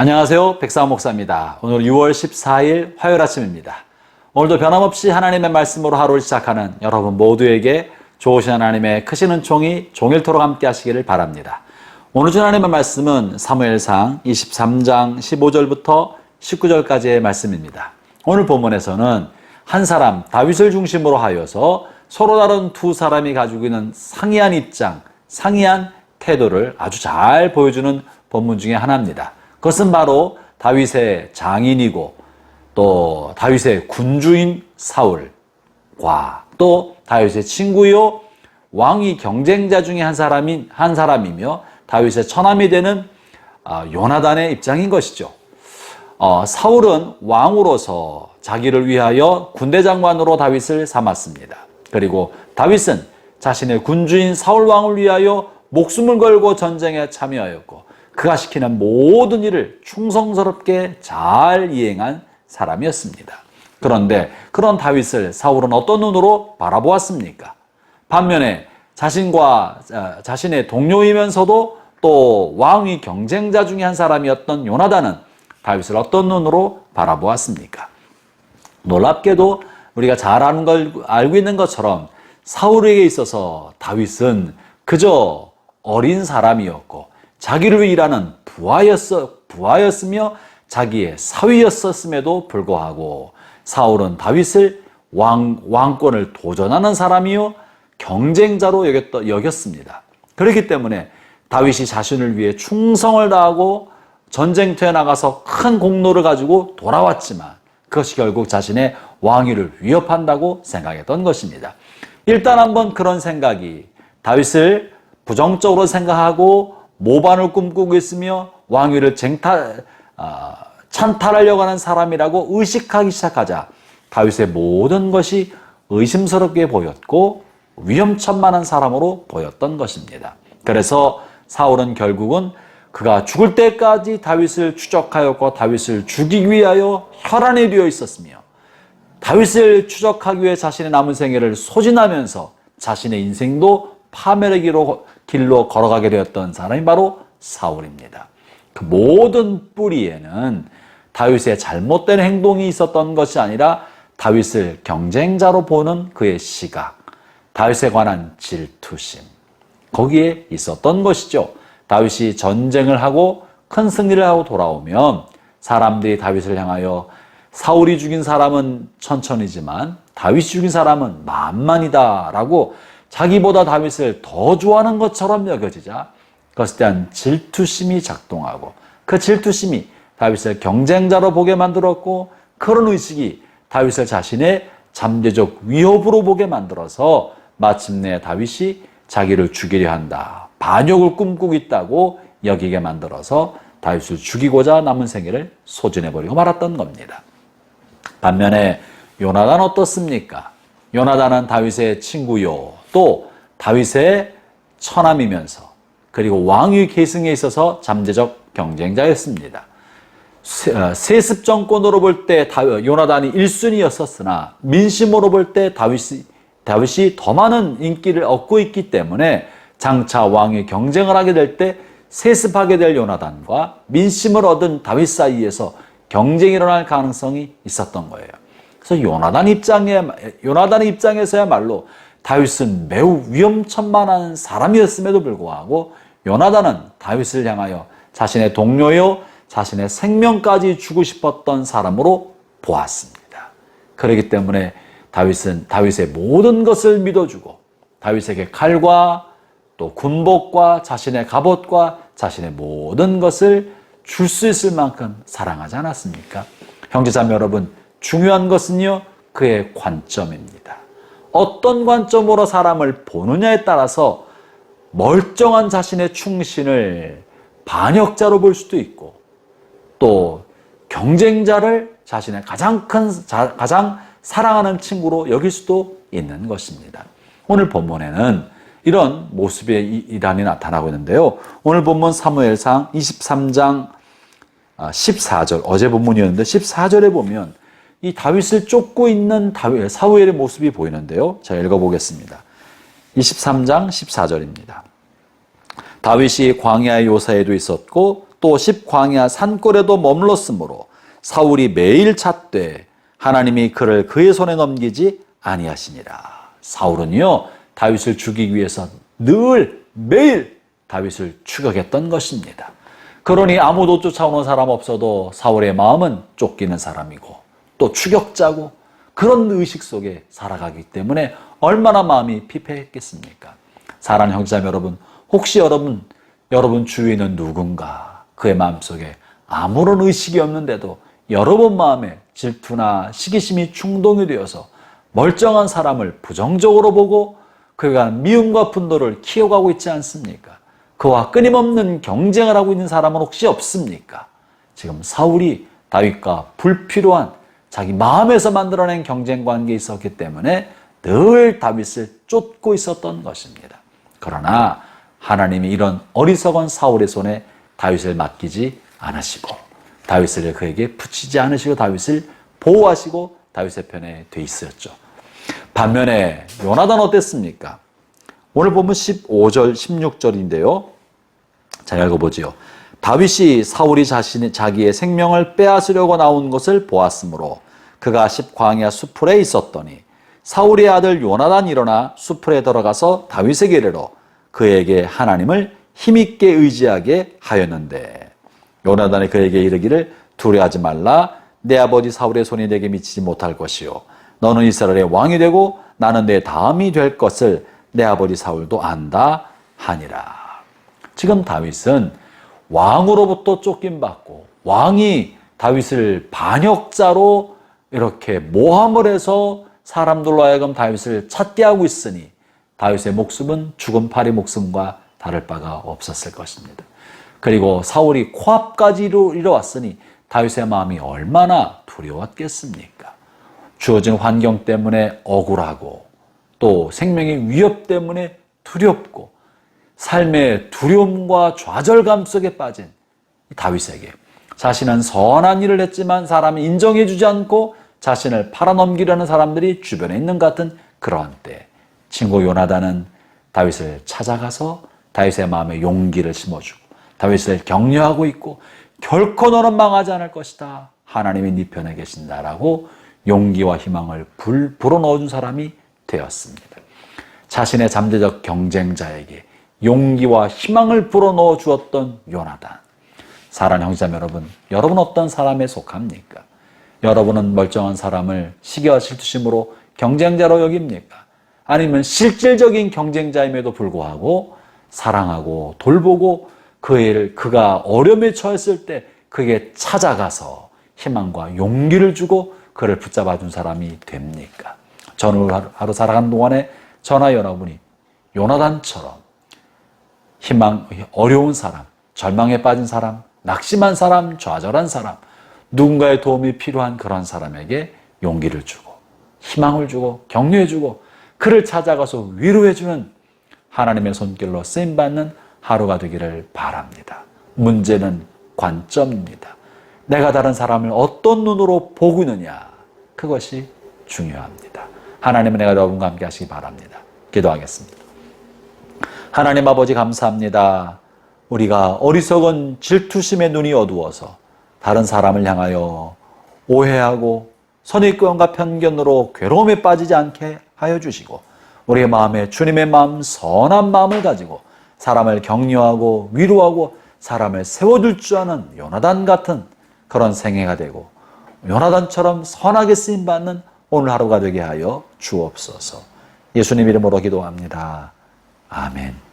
안녕하세요. 백사원 목사입니다. 오늘 6월 14일 화요일 아침입니다. 오늘도 변함없이 하나님의 말씀으로 하루를 시작하는 여러분 모두에게 좋으신 하나님의 크신 은총이 종일토록 함께 하시기를 바랍니다. 오늘 주 하나님의 말씀은 사무엘상 23장 15절부터 19절까지의 말씀입니다. 오늘 본문에서는 한 사람 다윗을 중심으로 하여서 서로 다른 두 사람이 가지고 있는 상이한 입장, 상이한 태도를 아주 잘 보여주는 본문 중에 하나입니다. 그것은 바로 다윗의 장인이고 또 다윗의 군주인 사울과 또 다윗의 친구요 왕위 경쟁자 중에 한 사람이며 다윗의 처남이 되는 요나단의 입장인 것이죠. 사울은 왕으로서 자기를 위하여 군대 장관으로 다윗을 삼았습니다. 그리고 다윗은 자신의 군주인 사울 왕을 위하여 목숨을 걸고 전쟁에 참여하였고 그가 시키는 모든 일을 충성스럽게 잘 이행한 사람이었습니다. 그런데 그런 다윗을 사울은 어떤 눈으로 바라보았습니까? 반면에 자신의 동료이면서도 또 왕위 경쟁자 중에 한 사람이었던 요나단은 다윗을 어떤 눈으로 바라보았습니까? 놀랍게도 우리가 잘 알고 있는 것처럼 사울에게 있어서 다윗은 그저 어린 사람이었고 자기를 위하는 부하였으며 자기의 사위였었음에도 불구하고 사울은 다윗을 왕권을 도전하는 사람이요 경쟁자로 여겼습니다. 그렇기 때문에 다윗이 자신을 위해 충성을 다하고 전쟁터에 나가서 큰 공로를 가지고 돌아왔지만 그것이 결국 자신의 왕위를 위협한다고 생각했던 것입니다. 일단 한번 그런 생각이 다윗을 부정적으로 생각하고 모반을 꿈꾸고 있으며 왕위를 찬탈하려고 하는 사람이라고 의식하기 시작하자 다윗의 모든 것이 의심스럽게 보였고 위험천만한 사람으로 보였던 것입니다. 그래서 사울은 결국은 그가 죽을 때까지 다윗을 추적하였고 다윗을 죽이기 위하여 혈안에 되어 있었으며 다윗을 추적하기 위해 자신의 남은 생애를 소진하면서 자신의 인생도 파멸의 길로 걸어가게 되었던 사람이 바로 사울입니다. 그 모든 뿌리에는 다윗의 잘못된 행동이 있었던 것이 아니라 다윗을 경쟁자로 보는 그의 시각, 다윗에 관한 질투심, 거기에 있었던 것이죠. 다윗이 전쟁을 하고 큰 승리를 하고 돌아오면 사람들이 다윗을 향하여 사울이 죽인 사람은 천천히지만 다윗이 죽인 사람은 만만이다라고 자기보다 다윗을 더 좋아하는 것처럼 여겨지자 그것에 대한 질투심이 작동하고 그 질투심이 다윗을 경쟁자로 보게 만들었고 그런 의식이 다윗을 자신의 잠재적 위협으로 보게 만들어서 마침내 다윗이 자기를 죽이려 한다, 반역을 꿈꾸고 있다고 여기게 만들어서 다윗을 죽이고자 남은 생애를 소진해버리고 말았던 겁니다. 반면에 요나단 어떻습니까? 요나단은 다윗의 친구요 또 다윗의 처남이면서 그리고 왕위 계승에 있어서 잠재적 경쟁자였습니다. 세습 정권으로 볼 때 요나단이 1순위였었으나 민심으로 볼 때 다윗이 더 많은 인기를 얻고 있기 때문에 장차 왕위 경쟁을 하게 될 때 세습하게 될 요나단과 민심을 얻은 다윗 사이에서 경쟁이 일어날 가능성이 있었던 거예요. 그래서 요나단의 입장에서야말로 다윗은 매우 위험천만한 사람이었음에도 불구하고 요나단은 다윗을 향하여 자신의 동료요 자신의 생명까지 주고 싶었던 사람으로 보았습니다. 그렇기 때문에 다윗은 다윗의 모든 것을 믿어주고 다윗에게 칼과 또 군복과 자신의 갑옷과 자신의 모든 것을 줄 수 있을 만큼 사랑하지 않았습니까? 형제자매 여러분, 중요한 것은요 그의 관점입니다. 어떤 관점으로 사람을 보느냐에 따라서 멀쩡한 자신의 충신을 반역자로 볼 수도 있고 또 경쟁자를 자신의 가장 사랑하는 친구로 여길 수도 있는 것입니다. 오늘 본문에는 이런 모습의 이란이 나타나고 있는데요. 오늘 본문 사무엘상 23장 14절, 어제 본문이었는데 14절에 보면 이 다윗을 쫓고 있는 사무엘의 모습이 보이는데요. 제가 읽어보겠습니다. 23장 14절입니다. 다윗이 광야의 요사에도 있었고 또 십광야 산골에도 머물렀으므로 사울이 매일 찾되 하나님이 그를 그의 손에 넘기지 아니하시니라. 사울은요, 다윗을 죽이기 위해서 늘 매일 다윗을 추격했던 것입니다. 그러니 아무도 쫓아오는 사람 없어도 사울의 마음은 쫓기는 사람이고 또 추격자고 그런 의식 속에 살아가기 때문에 얼마나 마음이 피폐했겠습니까? 사랑하는 형제자매 여러분, 혹시 여러분 주위에 있는 누군가 그의 마음속에 아무런 의식이 없는데도 여러분 마음에 질투나 시기심이 충동이 되어서 멀쩡한 사람을 부정적으로 보고 그가 미움과 분노를 키워가고 있지 않습니까? 그와 끊임없는 경쟁을 하고 있는 사람은 혹시 없습니까? 지금 사울이 다윗과 불필요한 자기 마음에서 만들어낸 경쟁 관계에 있었기 때문에 늘 다윗을 쫓고 있었던 것입니다. 그러나 하나님이 이런 어리석은 사울의 손에 다윗을 맡기지 않으시고 다윗을 그에게 붙이지 않으시고 다윗을 보호하시고 다윗의 편에 돼 있었죠. 반면에 요나단 어땠습니까? 오늘 보면 15절, 16절인데요. 자, 읽어보지요. 다윗이 사울이 자기의 생명을 빼앗으려고 나온 것을 보았으므로 그가 십광야 수풀에 있었더니 사울의 아들 요나단이 일어나 수풀에 들어가서 다윗에게 이르러 그에게 하나님을 힘있게 의지하게 하였는데 요나단이 그에게 이르기를 두려워하지 말라. 내 아버지 사울의 손이 내게 미치지 못할 것이요 너는 이스라엘의 왕이 되고 나는 내 다음이 될 것을 내 아버지 사울도 안다 하니라. 지금 다윗은 왕으로부터 쫓김받고 왕이 다윗을 반역자로 이렇게 모함을 해서 사람들로 하여금 다윗을 찾게 하고 있으니 다윗의 목숨은 죽은 파리 목숨과 다를 바가 없었을 것입니다. 그리고 사울이 코앞까지 이르렀으니 다윗의 마음이 얼마나 두려웠겠습니까? 주어진 환경 때문에 억울하고 또 생명의 위협 때문에 두렵고 삶의 두려움과 좌절감 속에 빠진 다윗에게 자신은 선한 일을 했지만 사람이 인정해주지 않고 자신을 팔아넘기려는 사람들이 주변에 있는 것 같은 그런 때 친구 요나단은 다윗을 찾아가서 다윗의 마음에 용기를 심어주고 다윗을 격려하고 있고 결코 너는 망하지 않을 것이다. 하나님이 네 편에 계신다라고 용기와 희망을 불어넣어준 사람이 되었습니다. 자신의 잠재적 경쟁자에게 용기와 희망을 불어넣어 주었던 요나단. 사랑하는 형제자매 여러분, 여러분 어떤 사람에 속합니까? 여러분은 멀쩡한 사람을 시기와 질투심으로 경쟁자로 여깁니까? 아니면 실질적인 경쟁자임에도 불구하고 사랑하고 돌보고 그가 어려움에 처했을 때 그에게 찾아가서 희망과 용기를 주고 그를 붙잡아 준 사람이 됩니까? 저는 하루 살아가는 동안에 저나 여러분이 요나단처럼 어려운 사람, 절망에 빠진 사람, 낙심한 사람, 좌절한 사람, 누군가의 도움이 필요한 그런 사람에게 용기를 주고 희망을 주고 격려해주고 그를 찾아가서 위로해주는 하나님의 손길로 쓰임받는 하루가 되기를 바랍니다. 문제는 관점입니다. 내가 다른 사람을 어떤 눈으로 보고 있느냐, 그것이 중요합니다. 하나님은 내가 여러분과 함께 하시기 바랍니다. 기도하겠습니다. 하나님 아버지 감사합니다. 우리가 어리석은 질투심의 눈이 어두워서 다른 사람을 향하여 오해하고 선입견과 편견으로 괴로움에 빠지지 않게 하여 주시고 우리의 마음에 주님의 마음, 선한 마음을 가지고 사람을 격려하고 위로하고 사람을 세워줄 줄 아는 요나단 같은 그런 생애가 되고 요나단처럼 선하게 쓰임받는 오늘 하루가 되게 하여 주옵소서. 예수님 이름으로 기도합니다. 아멘.